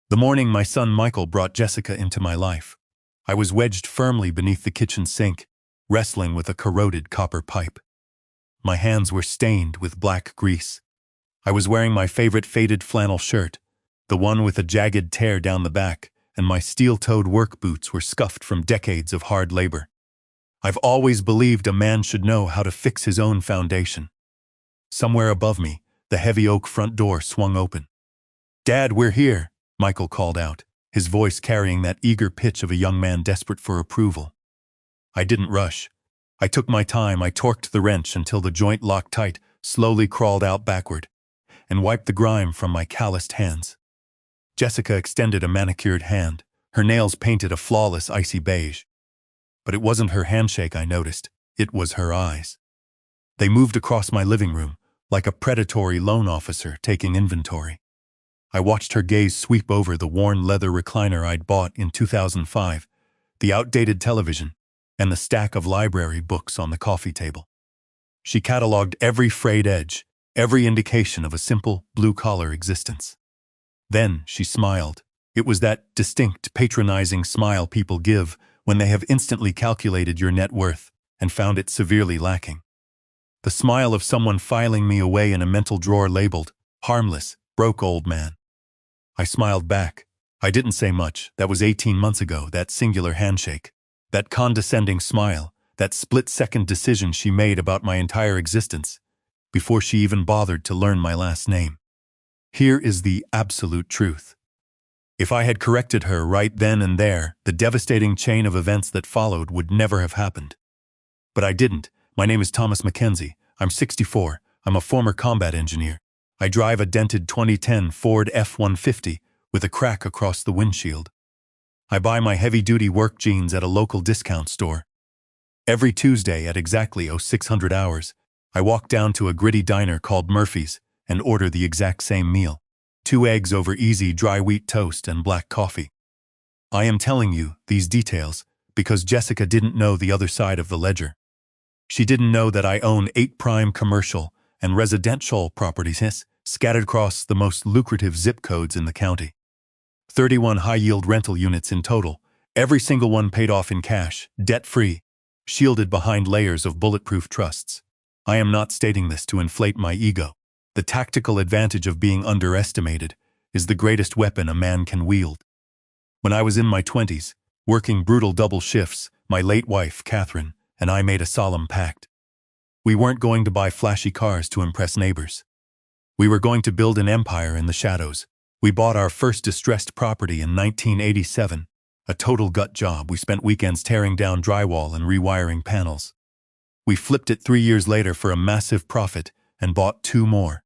The morning my son Michael brought Jessica into my life, I was wedged firmly beneath the kitchen sink, wrestling with a corroded copper pipe. My hands were stained with black grease. I was wearing my favorite faded flannel shirt, the one with a jagged tear down the back, and my steel-toed work boots were scuffed from decades of hard labor. I've always believed a man should know how to fix his own foundation. Somewhere above me, the heavy oak front door swung open. "Dad, we're here," Michael called out, his voice carrying that eager pitch of a young man desperate for approval. I didn't rush. I took my time. I torqued the wrench until the joint locked tight, slowly crawled out backward, and wiped the grime from my calloused hands. Jessica extended a manicured hand, her nails painted a flawless icy beige. But it wasn't her handshake I noticed, it was her eyes. They moved across my living room, like a predatory loan officer taking inventory. I watched her gaze sweep over the worn leather recliner I'd bought in 2005, the outdated television, and the stack of library books on the coffee table. She cataloged every frayed edge, every indication of a simple, blue-collar existence. Then she smiled. It was that distinct, patronizing smile people give when they have instantly calculated your net worth and found it severely lacking. The smile of someone filing me away in a mental drawer labeled, "Harmless, broke old man." I smiled back. I didn't say much. That was 18 months ago, that singular handshake. That condescending smile, that split-second decision she made about my entire existence, before she even bothered to learn my last name. Here is the absolute truth. If I had corrected her right then and there, the devastating chain of events that followed would never have happened. But I didn't. My name is Thomas Mackenzie. I'm 64. I'm a former combat engineer. I drive a dented 2010 Ford F-150 with a crack across the windshield. I buy my heavy-duty work jeans at a local discount store. Every Tuesday at exactly 0600 hours, I walk down to a gritty diner called Murphy's and order the exact same meal. 2 eggs over easy dry wheat toast and black coffee. I am telling you these details because Jessica didn't know the other side of the ledger. She didn't know that I own 8 prime commercial and residential properties scattered across the most lucrative zip codes in the county. 31 high-yield rental units in total, every single one paid off in cash, debt-free, shielded behind layers of bulletproof trusts. I am not stating this to inflate my ego. The tactical advantage of being underestimated is the greatest weapon a man can wield. When I was in my 20s, working brutal double shifts, my late wife, Catherine, and I made a solemn pact. We weren't going to buy flashy cars to impress neighbors. We were going to build an empire in the shadows. We bought our first distressed property in 1987, a total gut job. We spent weekends tearing down drywall and rewiring panels. We flipped it 3 years later for a massive profit and bought 2 more.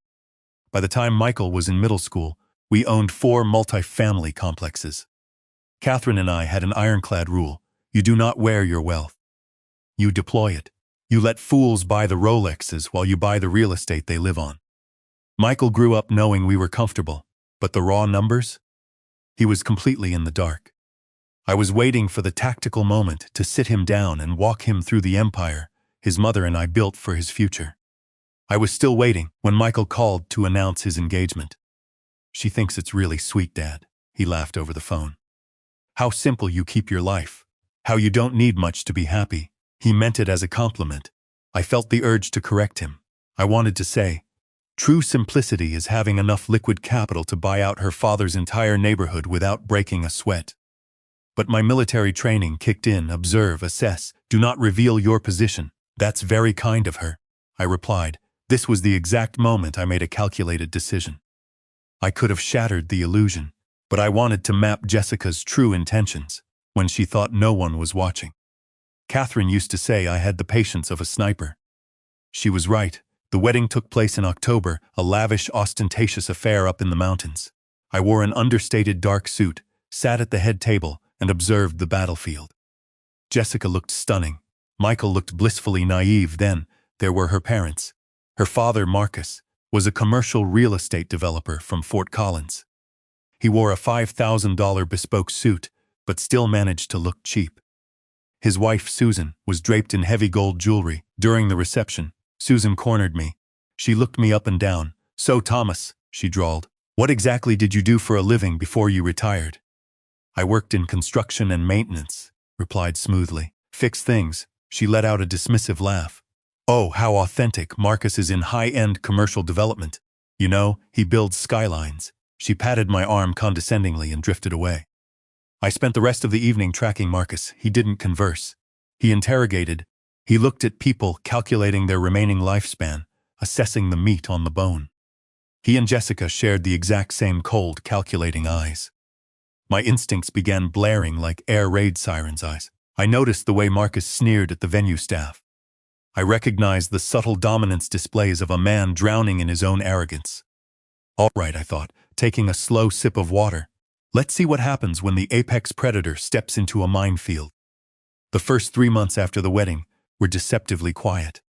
By the time Michael was in middle school, we owned 4 multi-family complexes. Catherine and I had an ironclad rule: you do not wear your wealth. You deploy it. You let fools buy the Rolexes while you buy the real estate they live on. Michael grew up knowing we were comfortable, but the raw numbers? He was completely in the dark. I was waiting for the tactical moment to sit him down and walk him through the empire his mother and I built for his future. I was still waiting when Michael called to announce his engagement. "She thinks it's really sweet, Dad," he laughed over the phone. "How simple you keep your life. How you don't need much to be happy." He meant it as a compliment. I felt the urge to correct him. I wanted to say, "True simplicity is having enough liquid capital to buy out her father's entire neighborhood without breaking a sweat." But my military training kicked in. "Observe, assess, do not reveal your position." "That's very kind of her," I replied. This was the exact moment I made a calculated decision. I could have shattered the illusion, but I wanted to map Jessica's true intentions when she thought no one was watching. Catherine used to say I had the patience of a sniper. She was right. The wedding took place in October, a lavish, ostentatious affair up in the mountains. I wore an understated dark suit, sat at the head table, and observed the battlefield. Jessica looked stunning. Michael looked blissfully naive. Then there were her parents. Her father, Marcus, was a commercial real estate developer from Fort Collins. He wore a $5,000 bespoke suit, but still managed to look cheap. His wife, Susan, was draped in heavy gold jewelry. During the reception, Susan cornered me. She looked me up and down. "So, Thomas," she drawled, What exactly did you do for a living before you retired? I worked in construction and maintenance, replied smoothly. Fix things. She let out a dismissive laugh. Oh, how authentic. Marcus is in high-end commercial development. You know, he builds skylines. She patted my arm condescendingly and drifted away. I spent the rest of the evening tracking Marcus. He didn't converse. He interrogated. He looked at people, calculating their remaining lifespan, assessing the meat on the bone. He and Jessica shared the exact same cold, calculating eyes. My instincts began blaring like air raid sirens' eyes. I noticed the way Marcus sneered at the venue staff. I recognized the subtle dominance displays of a man drowning in his own arrogance. All right, I thought, taking a slow sip of water. Let's see what happens when the apex predator steps into a minefield. The first 3 months after the wedding were deceptively quiet.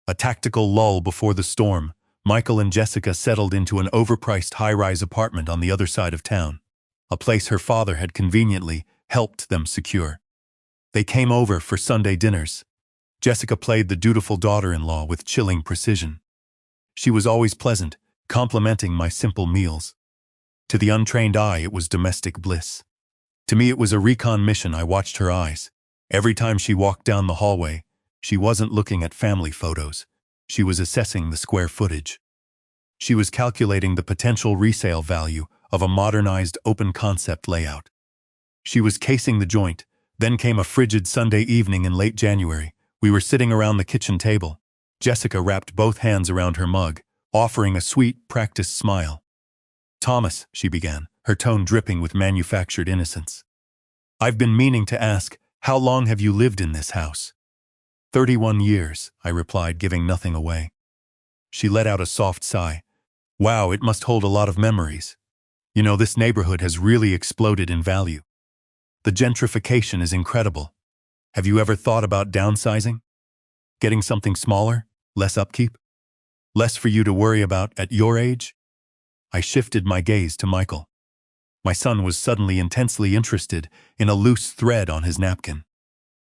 A tactical lull before the storm, Michael and Jessica settled into an overpriced high-rise apartment on the other side of town, a place her father had conveniently helped them secure. They came over for Sunday dinners. Jessica played the dutiful daughter-in-law with chilling precision. She was always pleasant, complimenting my simple meals. To the untrained eye, it was domestic bliss. To me, it was a recon mission. I watched her eyes. Every time she walked down the hallway, she wasn't looking at family photos. She was assessing the square footage. She was calculating the potential resale value of a modernized open-concept layout. She was casing the joint. Then came a frigid Sunday evening in late January. We were sitting around the kitchen table. Jessica wrapped both hands around her mug, offering a sweet, practiced smile. Thomas, she began, her tone dripping with manufactured innocence. I've been meaning to ask, how long have you lived in this house? 31 years, I replied, giving nothing away. She let out a soft sigh. Wow, it must hold a lot of memories. You know, this neighborhood has really exploded in value. The gentrification is incredible. Have you ever thought about downsizing? Getting something smaller, less upkeep? Less for you to worry about at your age? I shifted my gaze to Michael. My son was suddenly intensely interested in a loose thread on his napkin.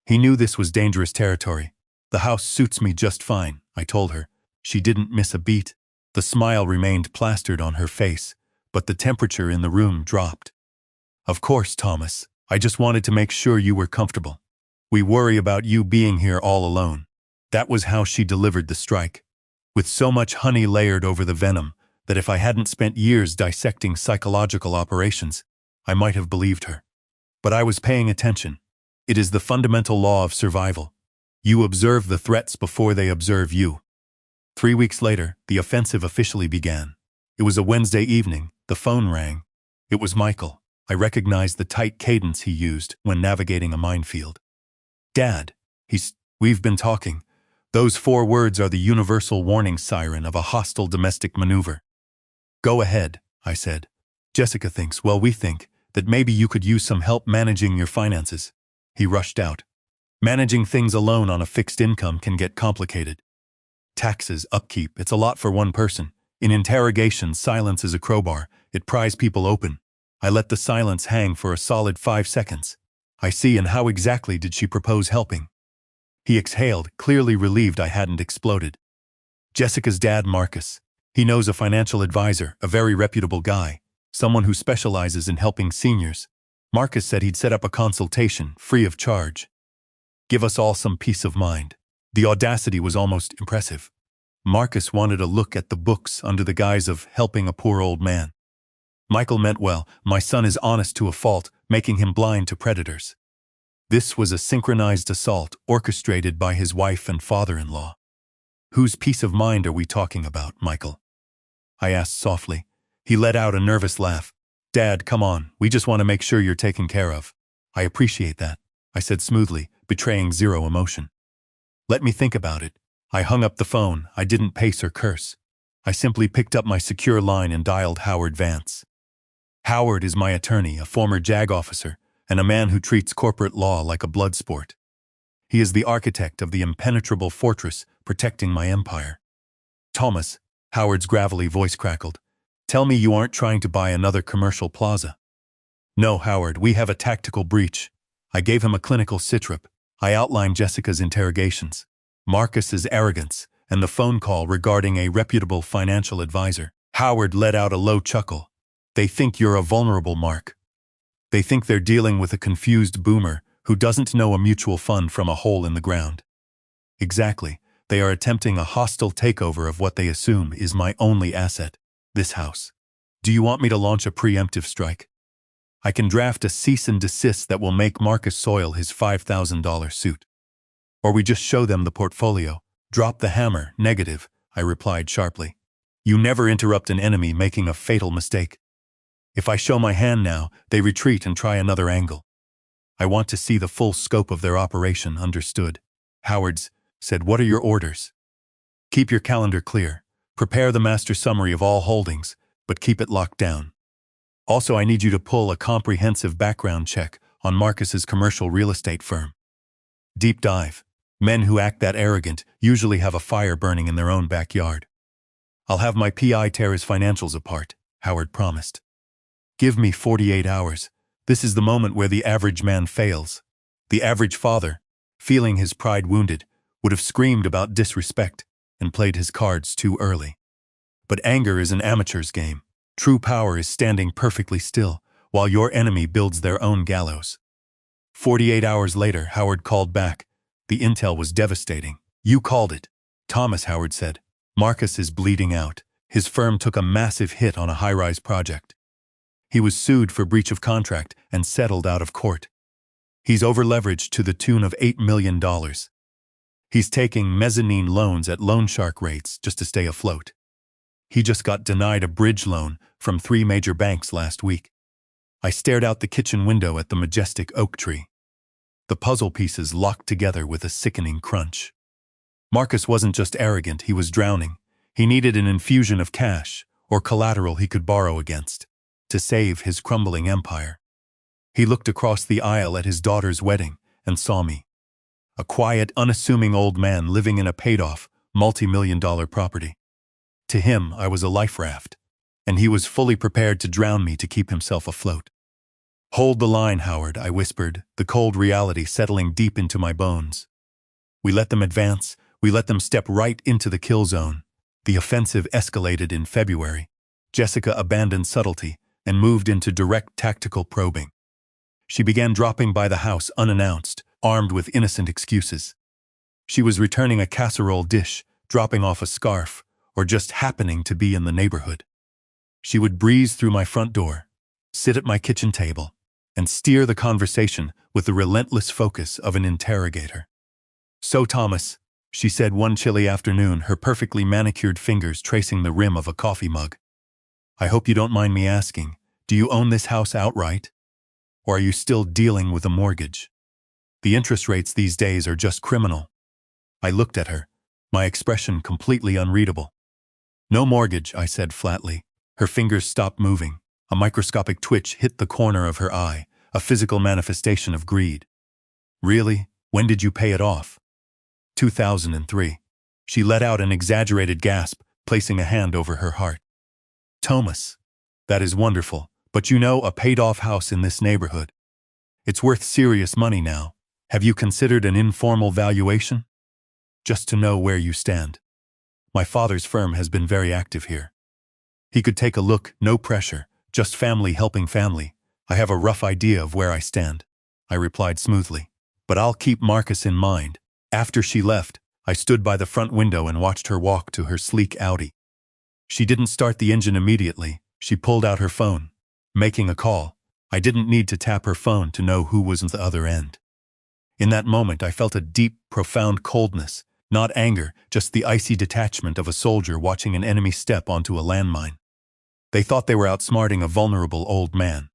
He knew this was dangerous territory. The house suits me just fine, I told her. She didn't miss a beat. The smile remained plastered on her face, but the temperature in the room dropped. Of course, Thomas. I just wanted to make sure you were comfortable. We worry about you being here all alone. That was how she delivered the strike, with so much honey layered over the venom that if I hadn't spent years dissecting psychological operations, I might have believed her. But I was paying attention. It is the fundamental law of survival. You observe the threats before they observe you. 3 weeks later, the offensive officially began. It was a Wednesday evening. The phone rang. It was Michael. I recognized the tight cadence he used when navigating a minefield. Dad, we've been talking. Those 4 words are the universal warning siren of a hostile domestic maneuver. Go ahead, I said. Jessica thinks, well, we think, that maybe you could use some help managing your finances. He rushed out. Managing things alone on a fixed income can get complicated. Taxes, upkeep, it's a lot for one person. In interrogations, silence is a crowbar. It pries people open. I let the silence hang for a solid 5 seconds. I see, and how exactly did she propose helping? He exhaled, clearly relieved I hadn't exploded. Jessica's dad, Marcus. He knows a financial advisor, a very reputable guy, someone who specializes in helping seniors. Marcus said he'd set up a consultation, free of charge. Give us all some peace of mind. The audacity was almost impressive. Marcus wanted a look at the books under the guise of helping a poor old man. Michael meant well. My son is honest to a fault, making him blind to predators. This was a synchronized assault orchestrated by his wife and father-in-law. Whose peace of mind are we talking about, Michael? I asked softly. He let out a nervous laugh. Dad, come on, we just want to make sure you're taken care of. I appreciate that, I said smoothly, betraying zero emotion. Let me think about it. I hung up the phone. I didn't pace or curse. I simply picked up my secure line and dialed Howard Vance. Howard is my attorney, a former JAG officer, and a man who treats corporate law like a blood sport. He is the architect of the impenetrable fortress protecting my empire. Thomas, Howard's gravelly voice crackled. Tell me you aren't trying to buy another commercial plaza. No, Howard, we have a tactical breach. I gave him a clinical sitrep. I outlined Jessica's interrogations, Marcus's arrogance, and the phone call regarding a reputable financial advisor. Howard let out a low chuckle. They think you're a vulnerable mark. They think they're dealing with a confused boomer who doesn't know a mutual fund from a hole in the ground. Exactly. They are attempting a hostile takeover of what they assume is my only asset, this house. Do you want me to launch a preemptive strike? I can draft a cease and desist that will make Marcus soil his $5,000 suit. Or we just show them the portfolio. Drop the hammer, negative, I replied sharply. You never interrupt an enemy making a fatal mistake. If I show my hand now, they retreat and try another angle. I want to see the full scope of their operation, understood. Howard's said, what are your orders? Keep your calendar clear. Prepare the master summary of all holdings, but keep it locked down. Also, I need you to pull a comprehensive background check on Marcus's commercial real estate firm. Deep dive. Men who act that arrogant usually have a fire burning in their own backyard. I'll have my PI tear his financials apart, Howard promised. Give me 48 hours. This is the moment where the average man fails. The average father, feeling his pride wounded, would have screamed about disrespect and played his cards too early. But anger is an amateur's game. True power is standing perfectly still while your enemy builds their own gallows. 48 hours later, Howard called back. The intel was devastating. You called it, Thomas, Howard said. Marcus is bleeding out. His firm took a massive hit on a high-rise project. He was sued for breach of contract and settled out of court. He's over-leveraged to the tune of $8 million. He's taking mezzanine loans at loan shark rates just to stay afloat. He just got denied a bridge loan from 3 major banks last week. I stared out the kitchen window at the majestic oak tree. The puzzle pieces locked together with a sickening crunch. Marcus wasn't just arrogant, he was drowning. He needed an infusion of cash or collateral he could borrow against to save his crumbling empire. He looked across the aisle at his daughter's wedding and saw me. A quiet, unassuming old man living in a paid-off, multi-million-dollar property. To him, I was a life raft, and he was fully prepared to drown me to keep himself afloat. Hold the line, Howard, I whispered, the cold reality settling deep into my bones. We let them advance. We let them step right into the kill zone. The offensive escalated in February. Jessica abandoned subtlety and moved into direct tactical probing. She began dropping by the house unannounced, armed with innocent excuses. She was returning a casserole dish, dropping off a scarf, or just happening to be in the neighborhood. She would breeze through my front door, sit at my kitchen table, and steer the conversation with the relentless focus of an interrogator. So, Thomas, she said one chilly afternoon, her perfectly manicured fingers tracing the rim of a coffee mug. I hope you don't mind me asking, do you own this house outright? Or are you still dealing with a mortgage? The interest rates these days are just criminal. I looked at her, my expression completely unreadable. No mortgage, I said flatly. Her fingers stopped moving. A microscopic twitch hit the corner of her eye, a physical manifestation of greed. Really? When did you pay it off? 2003. She let out an exaggerated gasp, placing a hand over her heart. Thomas, that is wonderful, but you know, a paid-off house in this neighborhood. It's worth serious money now. Have you considered an informal valuation? Just to know where you stand. My father's firm has been very active here. He could take a look, no pressure, just family helping family. I have a rough idea of where I stand, I replied smoothly. But I'll keep Marcus in mind. After she left, I stood by the front window and watched her walk to her sleek Audi. She didn't start the engine immediately. She pulled out her phone. Making a call. I didn't need to tap her phone to know who was on the other end. In that moment, I felt a deep, profound coldness. Not anger, just the icy detachment of a soldier watching an enemy step onto a landmine. They thought they were outsmarting a vulnerable old man.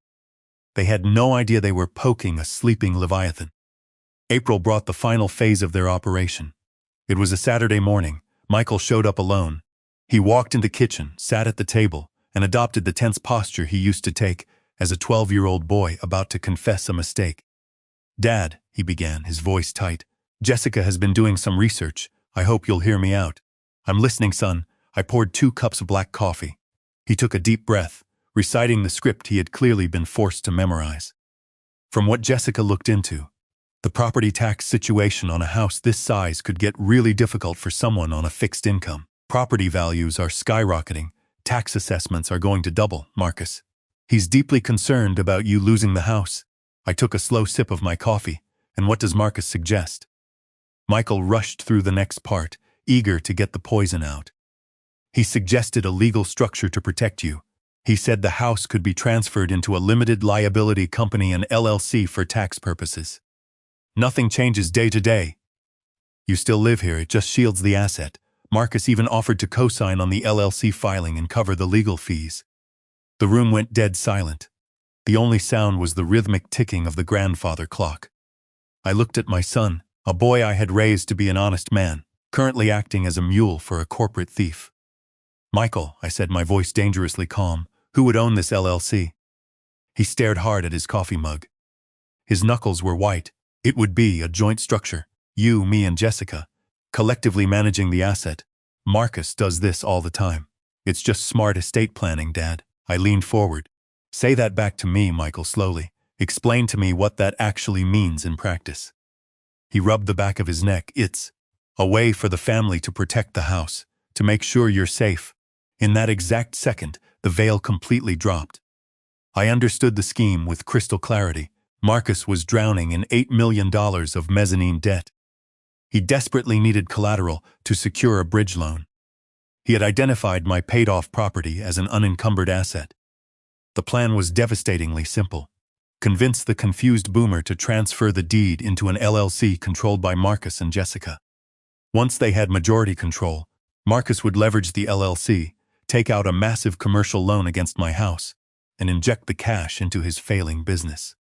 They had no idea they were poking a sleeping Leviathan. April brought the final phase of their operation. It was a Saturday morning. Michael showed up alone. He walked in the kitchen, sat at the table, and adopted the tense posture he used to take as a 12-year-old boy about to confess a mistake. Dad, he began, his voice tight. Jessica has been doing some research. I hope you'll hear me out. I'm listening, son. I poured 2 cups of black coffee. He took a deep breath, reciting the script he had clearly been forced to memorize. From what Jessica looked into, the property tax situation on a house this size could get really difficult for someone on a fixed income. Property values are skyrocketing. Tax assessments are going to double, Marcus. He's deeply concerned about you losing the house. I took a slow sip of my coffee. And what does Marcus suggest? Michael rushed through the next part, eager to get the poison out. He suggested a legal structure to protect you. He said the house could be transferred into a limited liability company, an LLC, for tax purposes. Nothing changes day to day. You still live here, it just shields the asset. Marcus even offered to co-sign on the LLC filing and cover the legal fees. The room went dead silent. The only sound was the rhythmic ticking of the grandfather clock. I looked at my son, a boy I had raised to be an honest man, currently acting as a mule for a corporate thief. Michael, I said, my voice dangerously calm, who would own this LLC? He stared hard at his coffee mug. His knuckles were white. It would be a joint structure. You, me, and Jessica, collectively managing the asset. Marcus does this all the time. It's just smart estate planning, Dad. I leaned forward. Say that back to me, Michael, slowly. Explain to me what that actually means in practice. He rubbed the back of his neck. It's a way for the family to protect the house, to make sure you're safe. In that exact second, the veil completely dropped. I understood the scheme with crystal clarity. Marcus was drowning in $8 million of mezzanine debt. He desperately needed collateral to secure a bridge loan. He had identified my paid-off property as an unencumbered asset. The plan was devastatingly simple. Convince the confused boomer to transfer the deed into an LLC controlled by Marcus and Jessica. Once they had majority control, Marcus would leverage the LLC, take out a massive commercial loan against my house, and inject the cash into his failing business.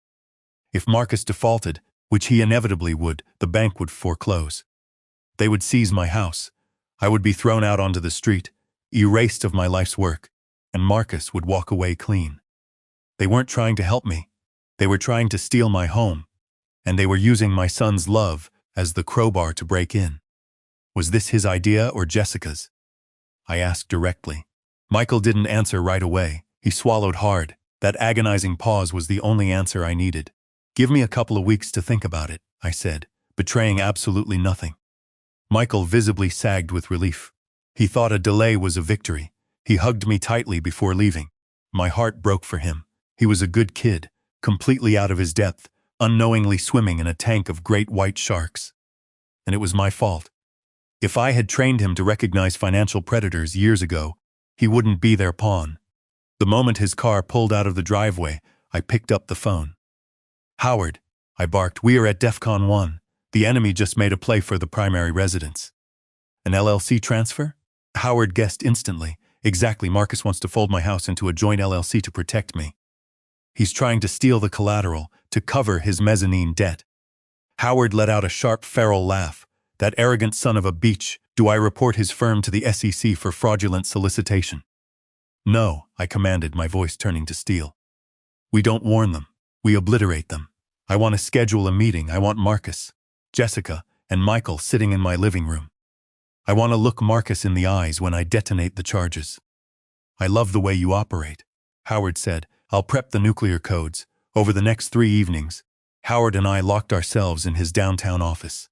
If Marcus defaulted, which he inevitably would, the bank would foreclose. They would seize my house. I would be thrown out onto the street, erased of my life's work, and Marcus would walk away clean. They weren't trying to help me. They were trying to steal my home, and they were using my son's love as the crowbar to break in. Was this his idea or Jessica's? I asked directly. Michael didn't answer right away. He swallowed hard. That agonizing pause was the only answer I needed. Give me a couple of weeks to think about it, I said, betraying absolutely nothing. Michael visibly sagged with relief. He thought a delay was a victory. He hugged me tightly before leaving. My heart broke for him. He was a good kid, completely out of his depth, unknowingly swimming in a tank of great white sharks. And it was my fault. If I had trained him to recognize financial predators years ago, he wouldn't be their pawn. The moment his car pulled out of the driveway, I picked up the phone. Howard, I barked, we are at DEFCON 1. The enemy just made a play for the primary residence. An LLC transfer? Howard guessed instantly. Exactly, Marcus wants to fold my house into a joint LLC to protect me. He's trying to steal the collateral to cover his mezzanine debt. Howard let out a sharp, feral laugh. That arrogant son of a bitch. Do I report his firm to the SEC for fraudulent solicitation? No, I commanded, my voice turning to steel. We don't warn them. We obliterate them. I want to schedule a meeting. I want Marcus, Jessica, and Michael sitting in my living room. I want to look Marcus in the eyes when I detonate the charges. I love the way you operate, Howard said. I'll prep the nuclear codes. Over the next 3 evenings, Howard and I locked ourselves in his downtown office.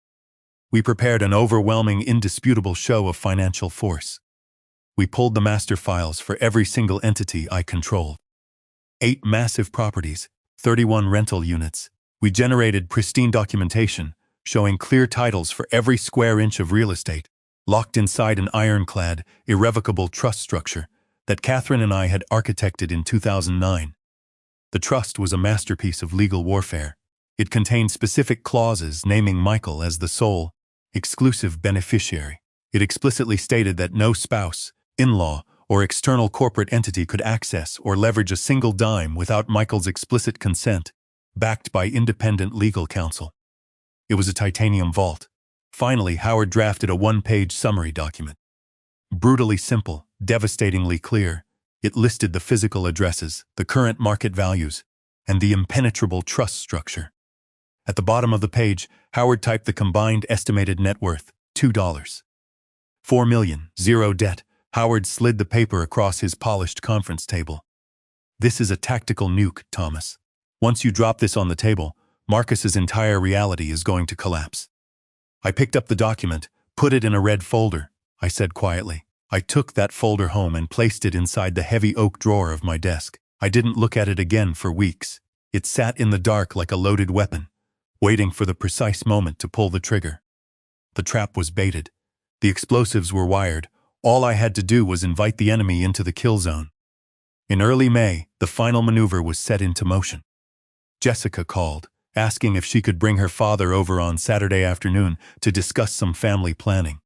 We prepared an overwhelming, indisputable show of financial force. We pulled the master files for every single entity I controlled. 8 massive properties, 31 rental units. We generated pristine documentation, showing clear titles for every square inch of real estate, locked inside an ironclad, irrevocable trust structure that Catherine and I had architected in 2009. The trust was a masterpiece of legal warfare. It contained specific clauses naming Michael as the sole, exclusive beneficiary. It explicitly stated that no spouse, in-law, or external corporate entity could access or leverage a single dime without Michael's explicit consent, backed by independent legal counsel. It was a titanium vault. Finally, Howard drafted a 1-page summary document. Brutally simple, devastatingly clear, it listed the physical addresses, the current market values, and the impenetrable trust structure. At the bottom of the page, Howard typed the combined estimated net worth, $2. $4 million, zero debt. Howard slid the paper across his polished conference table. This is a tactical nuke, Thomas. Once you drop this on the table, Marcus's entire reality is going to collapse. I picked up the document, put it in a red folder, I said quietly. I took that folder home and placed it inside the heavy oak drawer of my desk. I didn't look at it again for weeks. It sat in the dark like a loaded weapon, waiting for the precise moment to pull the trigger. The trap was baited. The explosives were wired. All I had to do was invite the enemy into the kill zone. In early May, the final maneuver was set into motion. Jessica called, asking if she could bring her father over on Saturday afternoon to discuss some family planning.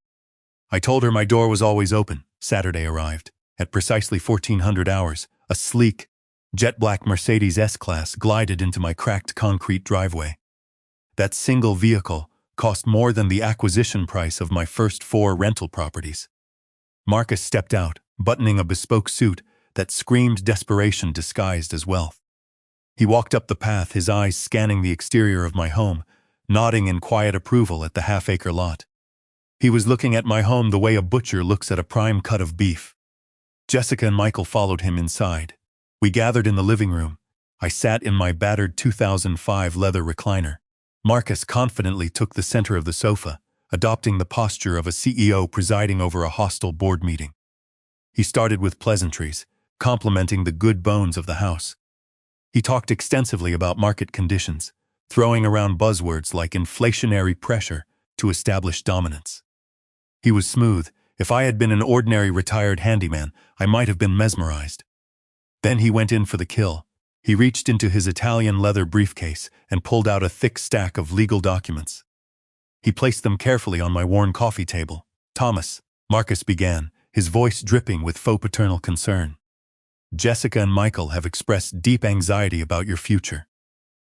I told her my door was always open. Saturday arrived. At precisely 1400 hours, a sleek, jet-black Mercedes S-Class glided into my cracked concrete driveway. That single vehicle cost more than the acquisition price of my first 4 rental properties. Marcus stepped out, buttoning a bespoke suit that screamed desperation disguised as wealth. He walked up the path, his eyes scanning the exterior of my home, nodding in quiet approval at the half-acre lot. He was looking at my home the way a butcher looks at a prime cut of beef. Jessica and Michael followed him inside. We gathered in the living room. I sat in my battered 2005 leather recliner. Marcus confidently took the center of the sofa, adopting the posture of a CEO presiding over a hostile board meeting. He started with pleasantries, complimenting the good bones of the house. He talked extensively about market conditions, throwing around buzzwords like inflationary pressure to establish dominance. He was smooth. If I had been an ordinary retired handyman, I might have been mesmerized. Then he went in for the kill. He reached into his Italian leather briefcase and pulled out a thick stack of legal documents. He placed them carefully on my worn coffee table. "Thomas," Marcus began, his voice dripping with faux paternal concern. "Jessica and Michael have expressed deep anxiety about your future.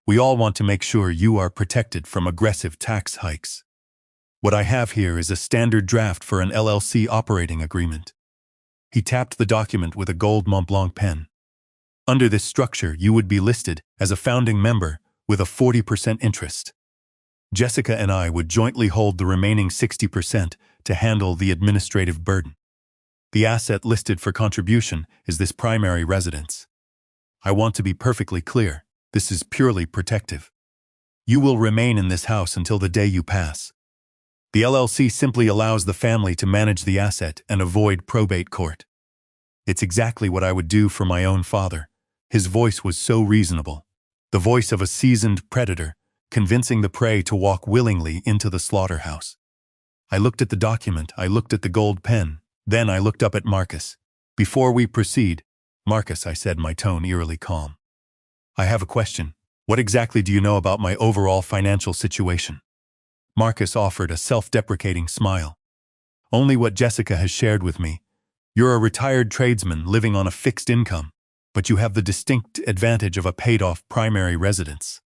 We all want to make sure you are protected from aggressive tax hikes. What I have here is a standard draft for an LLC operating agreement." He tapped the document with a gold Montblanc pen. "Under this structure, you would be listed as a founding member with a 40% interest. Jessica and I would jointly hold the remaining 60% to handle the administrative burden. The asset listed for contribution is this primary residence. I want to be perfectly clear, this is purely protective. You will remain in this house until the day you pass. The LLC simply allows the family to manage the asset and avoid probate court. It's exactly what I would do for my own father." His voice was so reasonable, the voice of a seasoned predator, convincing the prey to walk willingly into the slaughterhouse. I looked at the document, I looked at the gold pen, then I looked up at Marcus. "Before we proceed, Marcus," I said, my tone eerily calm, "I have a question. What exactly do you know about my overall financial situation?" Marcus offered a self-deprecating smile. "Only what Jessica has shared with me. You're a retired tradesman living on a fixed income, but you have the distinct advantage of a paid-off primary residence."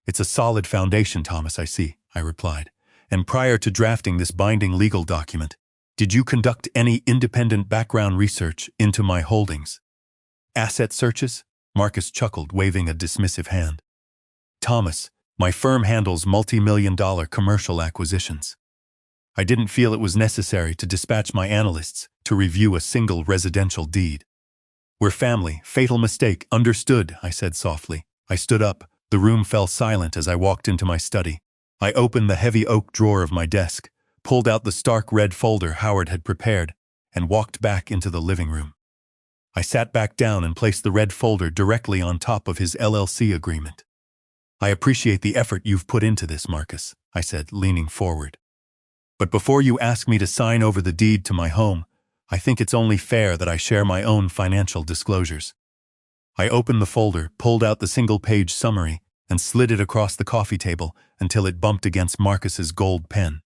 "It's a solid foundation, Thomas, I see," I replied. "And prior to drafting this binding legal document, did you conduct any independent background research into my holdings?" "Asset searches?" Marcus chuckled, waving a dismissive hand. "Thomas, my firm handles multi-million-dollar commercial acquisitions. I didn't feel it was necessary to dispatch my analysts to review a single residential deed. We're family, fatal mistake, understood," I said softly. I stood up. The room fell silent as I walked into my study. I opened the heavy oak drawer of my desk, pulled out the stark red folder Howard had prepared, and walked back into the living room. I sat back down and placed the red folder directly on top of his LLC agreement. "I appreciate the effort you've put into this, Marcus," I said, leaning forward. "But before you ask me to sign over the deed to my home, I think it's only fair that I share my own financial disclosures." I opened the folder, pulled out the single-page summary, and slid it across the coffee table until it bumped against Marcus's gold pen.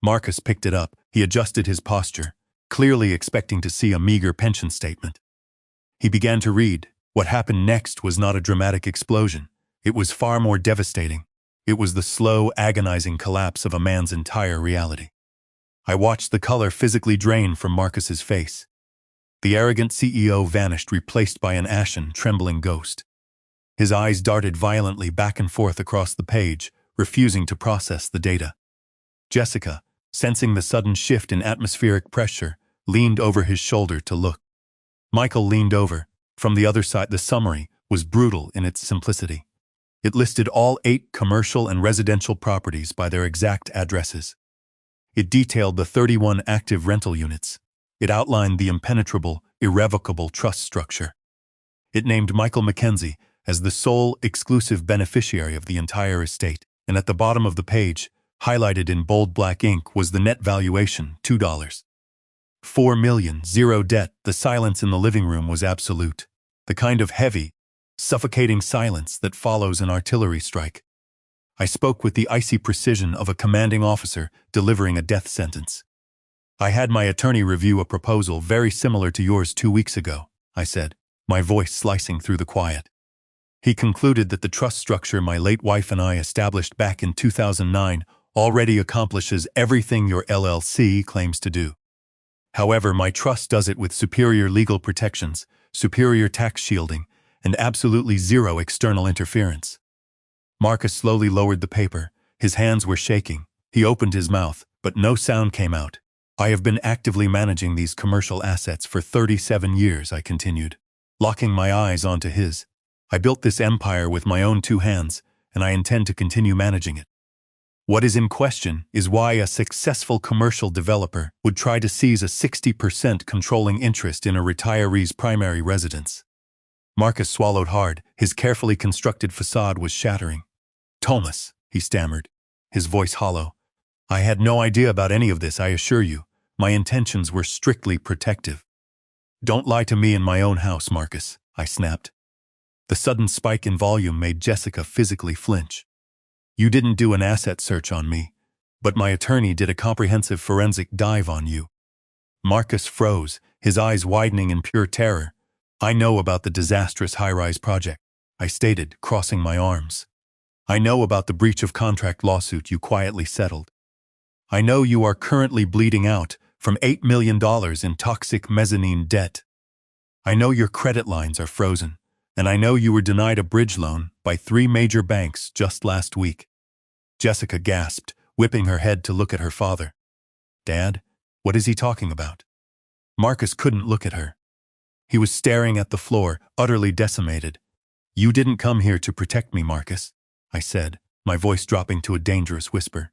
Marcus picked it up. He adjusted his posture, clearly expecting to see a meager pension statement. He began to read. What happened next was not a dramatic explosion. It was far more devastating. It was the slow, agonizing collapse of a man's entire reality. I watched the color physically drain from Marcus's face. The arrogant CEO vanished, replaced by an ashen, trembling ghost. His eyes darted violently back and forth across the page, refusing to process the data. Jessica, sensing the sudden shift in atmospheric pressure, leaned over his shoulder to look. Michael leaned over. From the other side, the summary was brutal in its simplicity. It listed all 8 commercial and residential properties by their exact addresses. It detailed the 31 active rental units. It outlined the impenetrable, irrevocable trust structure. It named Michael Mackenzie as the sole exclusive beneficiary of the entire estate, and at the bottom of the page, highlighted in bold black ink, was the net valuation, $2. 4 million, zero debt. The silence in the living room was absolute. The kind of heavy, suffocating silence that follows an artillery strike. I spoke with the icy precision of a commanding officer delivering a death sentence. I had my attorney review a proposal very similar to yours 2 weeks ago, I said, my voice slicing through the quiet. He concluded that the trust structure my late wife and I established back in 2009 already accomplishes everything your LLC claims to do. However, my trust does it with superior legal protections, superior tax shielding, and absolutely zero external interference. Marcus slowly lowered the paper. His hands were shaking. He opened his mouth, but no sound came out. I have been actively managing these commercial assets for 37 years, I continued, locking my eyes onto his. I built this empire with my own 2 hands, and I intend to continue managing it. What is in question is why a successful commercial developer would try to seize a 60% controlling interest in a retiree's primary residence. Marcus swallowed hard. His carefully constructed facade was shattering. Thomas, he stammered, his voice hollow. I had no idea about any of this, I assure you. My intentions were strictly protective. Don't lie to me in my own house, Marcus, I snapped. The sudden spike in volume made Jessica physically flinch. You didn't do an asset search on me, but my attorney did a comprehensive forensic dive on you. Marcus froze, his eyes widening in pure terror. I know about the disastrous high-rise project, I stated, crossing my arms. I know about the breach of contract lawsuit you quietly settled. I know you are currently bleeding out from $8 million in toxic mezzanine debt. I know your credit lines are frozen, and I know you were denied a bridge loan by 3 major banks just last week. Jessica gasped, whipping her head to look at her father. Dad, what is he talking about? Marcus couldn't look at her. He was staring at the floor, utterly decimated. You didn't come here to protect me, Marcus, I said, my voice dropping to a dangerous whisper.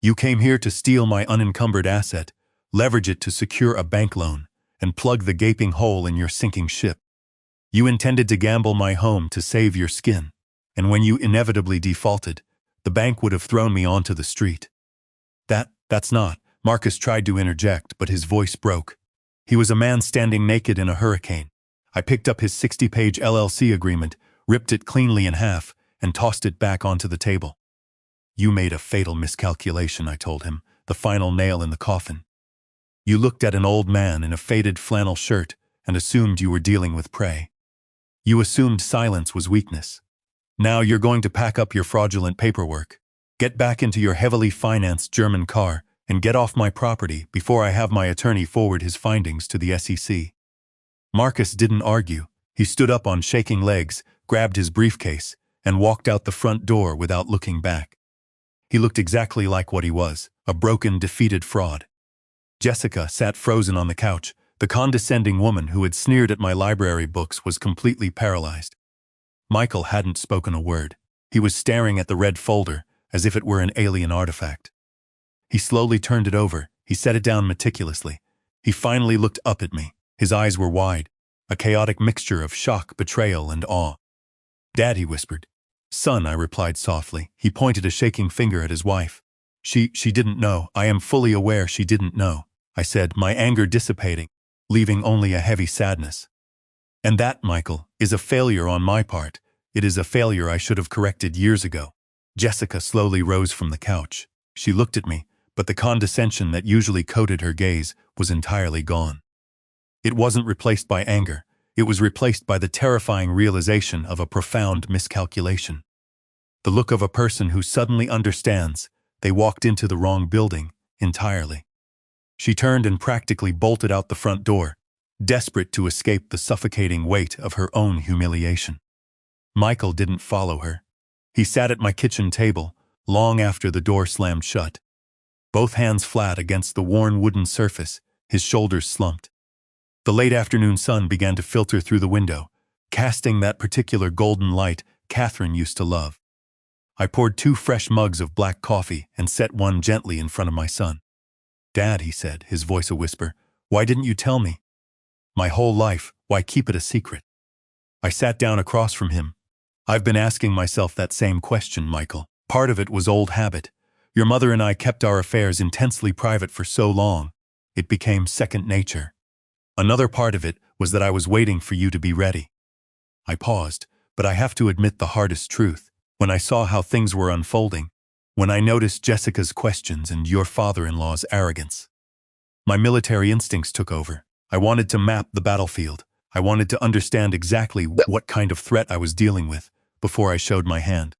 You came here to steal my unencumbered asset, leverage it to secure a bank loan, and plug the gaping hole in your sinking ship. You intended to gamble my home to save your skin, and when you inevitably defaulted, the bank would have thrown me onto the street. That's not, Marcus tried to interject, but his voice broke. He was a man standing naked in a hurricane. I picked up his 60-page LLC agreement, ripped it cleanly in half, and tossed it back onto the table. You made a fatal miscalculation, I told him, the final nail in the coffin. You looked at an old man in a faded flannel shirt and assumed you were dealing with prey. You assumed silence was weakness. Now you're going to pack up your fraudulent paperwork, get back into your heavily financed German car, and get off my property before I have my attorney forward his findings to the SEC. Marcus didn't argue. He stood up on shaking legs, grabbed his briefcase, and walked out the front door without looking back. He looked exactly like what he was, a broken, defeated fraud. Jessica sat frozen on the couch. The condescending woman who had sneered at my library books was completely paralyzed. Michael hadn't spoken a word. He was staring at the red folder as if it were an alien artifact. He slowly turned it over. He set it down meticulously. He finally looked up at me. His eyes were wide, a chaotic mixture of shock, betrayal, and awe. Dad, he whispered. Son, I replied softly. He pointed a shaking finger at his wife. She didn't know. I am fully aware she didn't know, I said, my anger dissipating, leaving only a heavy sadness. And that, Michael, is a failure on my part. It is a failure I should have corrected years ago. Jessica slowly rose from the couch. She looked at me, but the condescension that usually coated her gaze was entirely gone. It wasn't replaced by anger. It was replaced by the terrifying realization of a profound miscalculation. The look of a person who suddenly understands they walked into the wrong building entirely. She turned and practically bolted out the front door, desperate to escape the suffocating weight of her own humiliation. Michael didn't follow her. He sat at my kitchen table long after the door slammed shut. Both hands flat against the worn wooden surface, his shoulders slumped. The late afternoon sun began to filter through the window, casting that particular golden light Catherine used to love. I poured 2 fresh mugs of black coffee and set one gently in front of my son. Dad, he said, his voice a whisper, why didn't you tell me? My whole life, why keep it a secret? I sat down across from him. I've been asking myself that same question, Michael. Part of it was old habit. Your mother and I kept our affairs intensely private for so long, it became second nature. Another part of it was that I was waiting for you to be ready. I paused, but I have to admit the hardest truth. When I saw how things were unfolding, when I noticed Jessica's questions and your father-in-law's arrogance, my military instincts took over. I wanted to map the battlefield. I wanted to understand exactly what kind of threat I was dealing with before I showed my hand.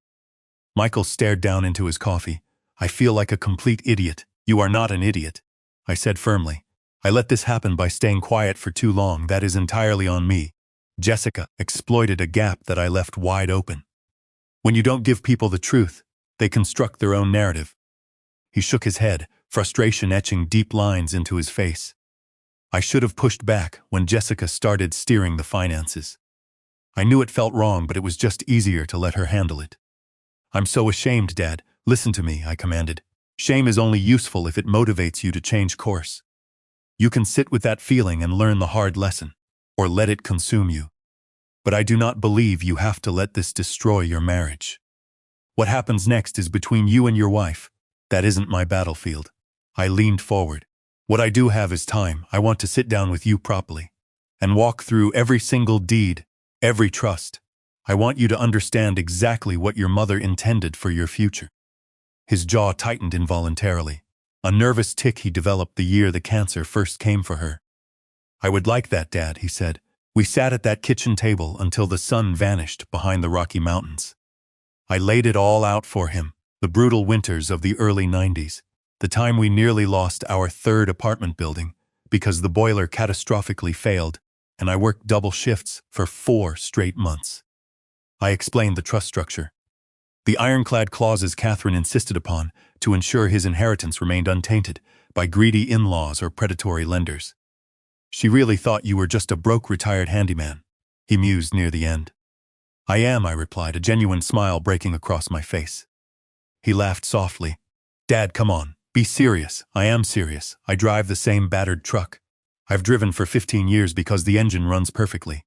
Michael stared down into his coffee. I feel like a complete idiot. You are not an idiot, I said firmly. I let this happen by staying quiet for too long. That is entirely on me. Jessica exploited a gap that I left wide open. When you don't give people the truth, they construct their own narrative. He shook his head, frustration etching deep lines into his face. I should have pushed back when Jessica started steering the finances. I knew it felt wrong, but it was just easier to let her handle it. I'm so ashamed, Dad. Listen to me, I commanded. Shame is only useful if it motivates you to change course. You can sit with that feeling and learn the hard lesson, or let it consume you. But I do not believe you have to let this destroy your marriage. What happens next is between you and your wife. That isn't my battlefield. I leaned forward. What I do have is time. I want to sit down with you properly and walk through every single deed, every trust. I want you to understand exactly what your mother intended for your future. His jaw tightened involuntarily, a nervous tic he developed the year the cancer first came for her. I would like that, Dad, he said. We sat at that kitchen table until the sun vanished behind the Rocky Mountains. I laid it all out for him, the brutal winters of the early 90s, the time we nearly lost our third apartment building because the boiler catastrophically failed, and I worked double shifts for 4 straight months. I explained the trust structure, the ironclad clauses Catherine insisted upon to ensure his inheritance remained untainted by greedy in-laws or predatory lenders. She really thought you were just a broke retired handyman, he mused near the end. I am, I replied, a genuine smile breaking across my face. He laughed softly. Dad, come on, be serious. I am serious. I drive the same battered truck I've driven for 15 years because the engine runs perfectly.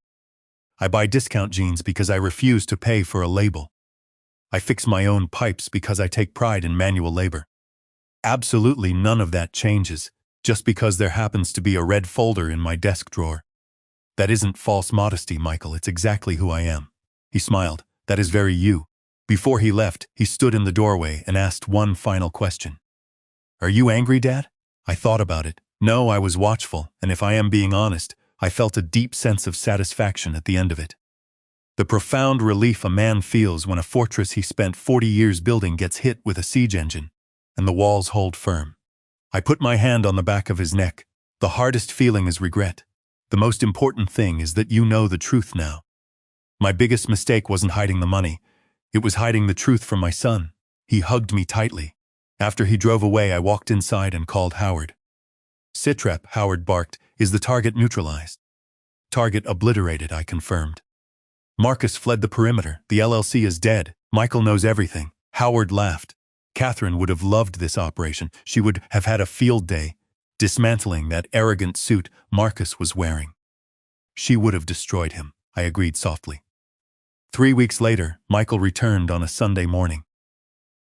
I buy discount jeans because I refuse to pay for a label. I fix my own pipes because I take pride in manual labor. Absolutely none of that changes just because there happens to be a red folder in my desk drawer. That isn't false modesty, Michael. It's exactly who I am. He smiled. That is very you. Before he left, he stood in the doorway and asked one final question. Are you angry, Dad? I thought about it. No, I was watchful, and if I am being honest, I felt a deep sense of satisfaction at the end of it. The profound relief a man feels when a fortress he spent 40 years building gets hit with a siege engine, and the walls hold firm. I put my hand on the back of his neck. The hardest feeling is regret. The most important thing is that you know the truth now. My biggest mistake wasn't hiding the money. It was hiding the truth from my son. He hugged me tightly. After he drove away, I walked inside and called Howard. Sitrep, Howard barked. Is the target neutralized? Target obliterated, I confirmed. Marcus fled the perimeter. The LLC is dead. Michael knows everything. Howard laughed. Catherine would have loved this operation. She would have had a field day, dismantling that arrogant suit Marcus was wearing. She would have destroyed him, I agreed softly. 3 weeks later, Michael returned on a Sunday morning.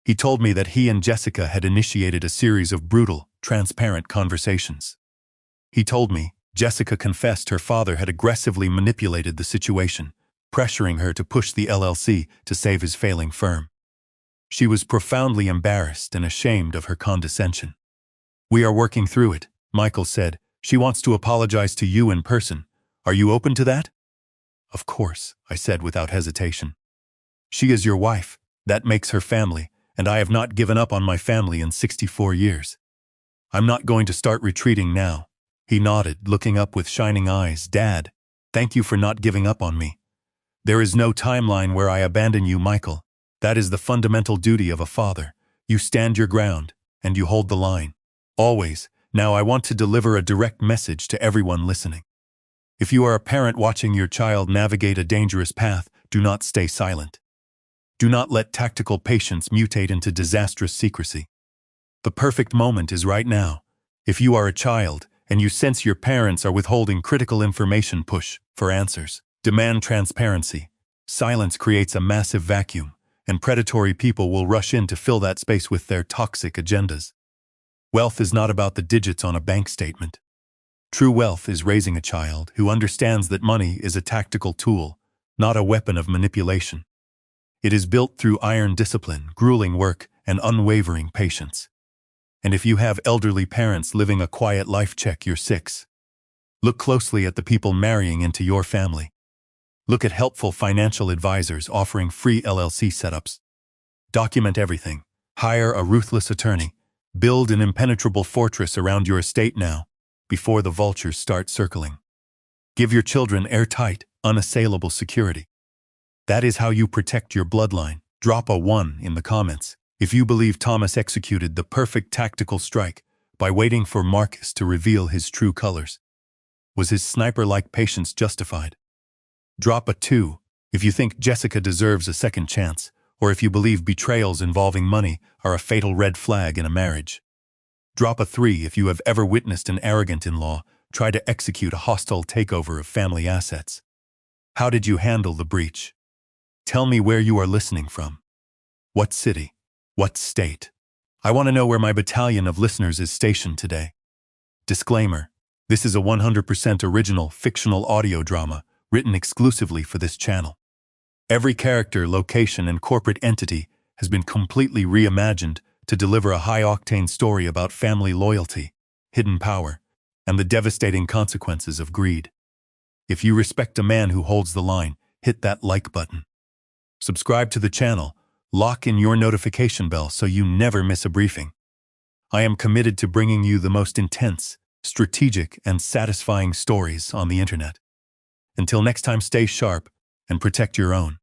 He told me that he and Jessica had initiated a series of brutal, transparent conversations. He told me Jessica confessed her father had aggressively manipulated the situation, pressuring her to push the LLC to save his failing firm. She was profoundly embarrassed and ashamed of her condescension. We are working through it, Michael said. She wants to apologize to you in person. Are you open to that? Of course, I said without hesitation. She is your wife. That makes her family, and I have not given up on my family in 64 years. I'm not going to start retreating now. He nodded, looking up with shining eyes. Dad, thank you for not giving up on me. There is no timeline where I abandon you, Michael. That is the fundamental duty of a father. You stand your ground, and you hold the line. Always. Now I want to deliver a direct message to everyone listening. If you are a parent watching your child navigate a dangerous path, do not stay silent. Do not let tactical patience mutate into disastrous secrecy. The perfect moment is right now. If you are a child, and you sense your parents are withholding critical information, push for answers. Demand transparency. Silence creates a massive vacuum, and predatory people will rush in to fill that space with their toxic agendas. Wealth is not about the digits on a bank statement. True wealth is raising a child who understands that money is a tactical tool, not a weapon of manipulation. It is built through iron discipline, grueling work, and unwavering patience. And if you have elderly parents living a quiet life, check your 6. Look closely at the people marrying into your family. Look at helpful financial advisors offering free LLC setups. Document everything. Hire a ruthless attorney. Build an impenetrable fortress around your estate now, before the vultures start circling. Give your children airtight, unassailable security. That is how you protect your bloodline. Drop a 1 in the comments if you believe Thomas executed the perfect tactical strike by waiting for Marcus to reveal his true colors. Was his sniper-like patience justified? Drop a 2 if you think Jessica deserves a second chance, or if you believe betrayals involving money are a fatal red flag in a marriage. Drop a 3 if you have ever witnessed an arrogant in-law try to execute a hostile takeover of family assets. How did you handle the breach? Tell me where you are listening from. What city? What state? I want to know where my battalion of listeners is stationed today. Disclaimer: this is a 100% original fictional audio drama written exclusively for this channel. Every character, location, and corporate entity has been completely reimagined to deliver a high-octane story about family loyalty, hidden power, and the devastating consequences of greed. If you respect a man who holds the line, hit that like button. Subscribe to the channel, lock in your notification bell so you never miss a briefing. I am committed to bringing you the most intense, strategic, and satisfying stories on the internet. Until next time, stay sharp and protect your own.